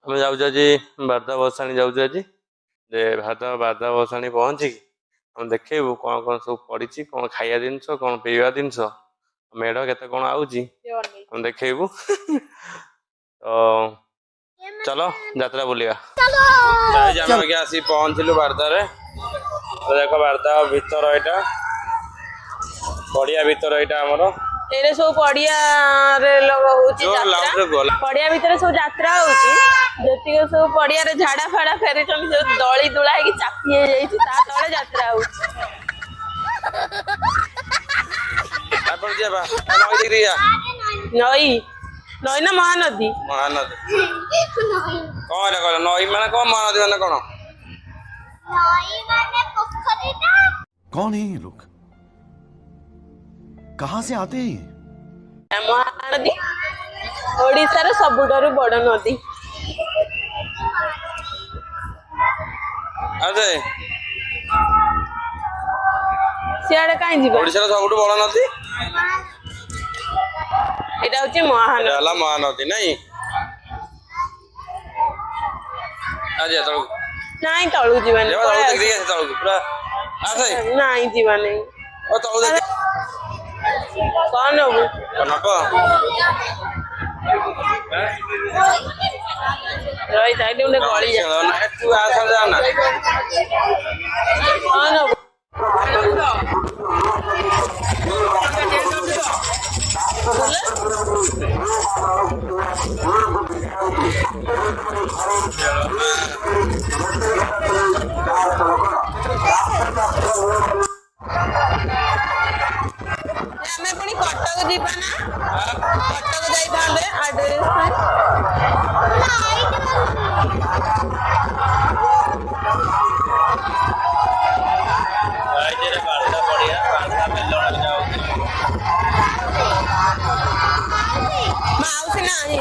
ଆମେ ଯାଉଛୁ ଆଜି ବାରଦା ବସାଣି ଯାଉଛୁ ଆଜି ଯେ ବାରଦା ବସାଣି ପହଞ୍ଚିକି ଆମେ ଦେଖେଇବୁ କଣ କଣ ସବୁ ପଡିଛି, କଣ ଖାଇବା ଜିନିଷ, କଣ ପିଇବା ଜିନିଷ, ମେଢ କେତେ କଣ ଆଉଛି ଆମେ ଦେଖେଇବୁ। ତ ଚାଲ ଯାତ୍ରା ବୁଲିବା। ଆମେ ଆଜ୍ଞା ଆସିକି ପହଞ୍ଚିଲୁ ବାରଦାରେ। ଦେଖ ବାରଦା ଭିତର ଏଇଟା, ପଡିଆ ଭିତର ଏଇଟା ଆମର। ଏଇଟା ସବୁ ପଡିଆରେ ହଉଛି ପଡିଆ ଭିତରେ ସବୁ ଯାତ୍ରା ହଉଛି। ଯେତିକି ସବୁ ପଡିଆରେ ଝାଡା ଫାଡା ଫେରିଛନ୍ତି, ସବୁ ଦଳି ଦୁଳା ହେଇକି ଚାପି ହେଇଯାଇଛି, ତା ତଳେ ଯାତ୍ରା ହଉଛି। ନଈ ନଈ ନା ମହାନଦୀ? ମହାନଦୀ। କଣ ଏଇଟା କହିଲ? ନଈ ମାନେ କଣ, ମହାନଦୀ ମାନେ କଣ? कौन है ये लोग? कहां से आते हैं? ମହାନଦୀ ଓଡିଶାର ସବୁଠାରୁ ବଡ ନଦୀ। ସିଆଡେ କାହିଁ ଯିବା? ଓଡିଶାର ସବୁଠୁ ବଡ ନଦୀ ଏଇଟା ହଉଛି ମହାନଦୀ। ହେଲା ମହାନଦୀ ନାଇଁ? ନାଇଁ ତଳକୁ ଯିବାନି, ନାଇଁ ଯିବାନି। କଣ ନବୁ? ରହିଥା ଏଠି ଗୋଟେ ଗଳି କଣ ନବୁ? ଆମେ ପୁଣି କଟକ ଯିବା ନା? କଟକ ଯାଇଥାନ୍ତେ ଆଡ୍ରେସ ପାଇଁ। ମାଉସୀ ନାହିଁ।